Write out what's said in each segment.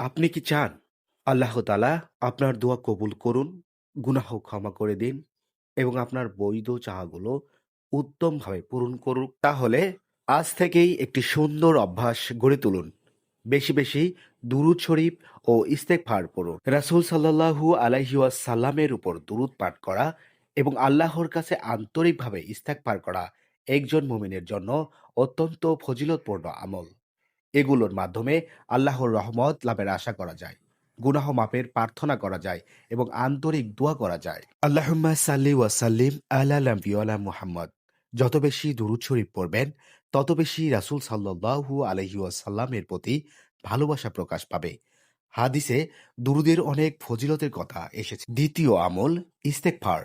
আপনি কি চান আল্লাহ তাআলা আপনার দোয়া কবুল করুন, গুনাহ ক্ষমা করে দিন এবং আপনার বৈধ চাহাগুলো উত্তমভাবে পূরণ করুক? তাহলে আজ থেকেই একটি সুন্দর অভ্যাস গড়ে তুলুন। বেশি, বেশি দুরূদ শরীফ ও ইস্তেগফার পড়ুন। রাসূল সাল্লাল্লাহু আলাইহি ওয়াসাল্লামের উপর দুরূদ পাঠ করা এবং আল্লাহর কাছে আন্তরিকভাবে ইস্তেগফার করা একজন মুমিনের জন্য অত্যন্ত ফজিলতপূর্ণ আমল। এগুলোর মাধ্যমে আল্লাহর রহমত লাভের আশা করা যায়, গুনাহ মাফের প্রার্থনা করা যায় এবং আন্তরিক দোয়া করা যায়। আল্লাহুম্মা সাল্লি ওয়া সাল্লিম আলা নাবিয়িনা মুহাম্মদ। যত বেশি দুরূদ শরীফ পড়বেন, তত বেশি রাসূল সাল্লাল্লাহু আলাইহি ওয়াসাল্লামের প্রতি ভালোবাসা প্রকাশ পাবে। হাদিসে দুরূদের অনেক ফজিলতের কথা এসেছে। দ্বিতীয় আমল ইস্তেগফার।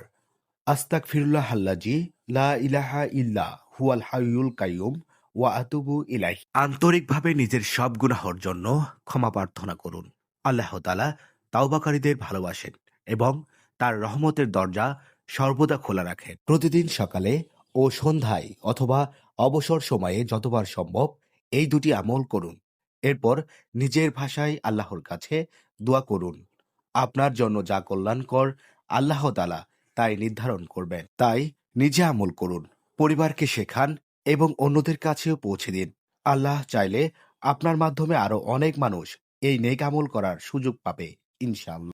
আস্তাগফিরুল্লাহ আল্লাযী লা ইলাহা ইল্লা হুয়াল হাইয়ুল কাইয়্যুম ওয়া আতুবু ইলাইহি। আন্তরিকভাবে নিজের সব গুনাহর জন্য ক্ষমা প্রার্থনা করুন। আল্লাহ তাআলা তাওবাকারীদের ভালোবাসেন এবং তার রহমতের দরজা সর্বদা খোলা রাখেন। প্রতিদিন সকালে ও সন্ধ্যায় অথবা অবসর সময়ে যতবার সম্ভব এই দুটি আমল করুন। এরপর নিজের ভাষায় আল্লাহর কাছে দোয়া করুন। আপনার জন্য যা কল্যাণকর আল্লাহ তাআলা তাই নির্ধারণ করবেন। তাই নিজে আমল করুন, পরিবারকে শেখান এবং অন্যদের কাছেও পৌঁছে দিন। আল্লাহ চাইলে আপনার মাধ্যমে আরো অনেক মানুষ এই নেক আমল করার সুযোগ পাবে ইনশাআল্লাহ।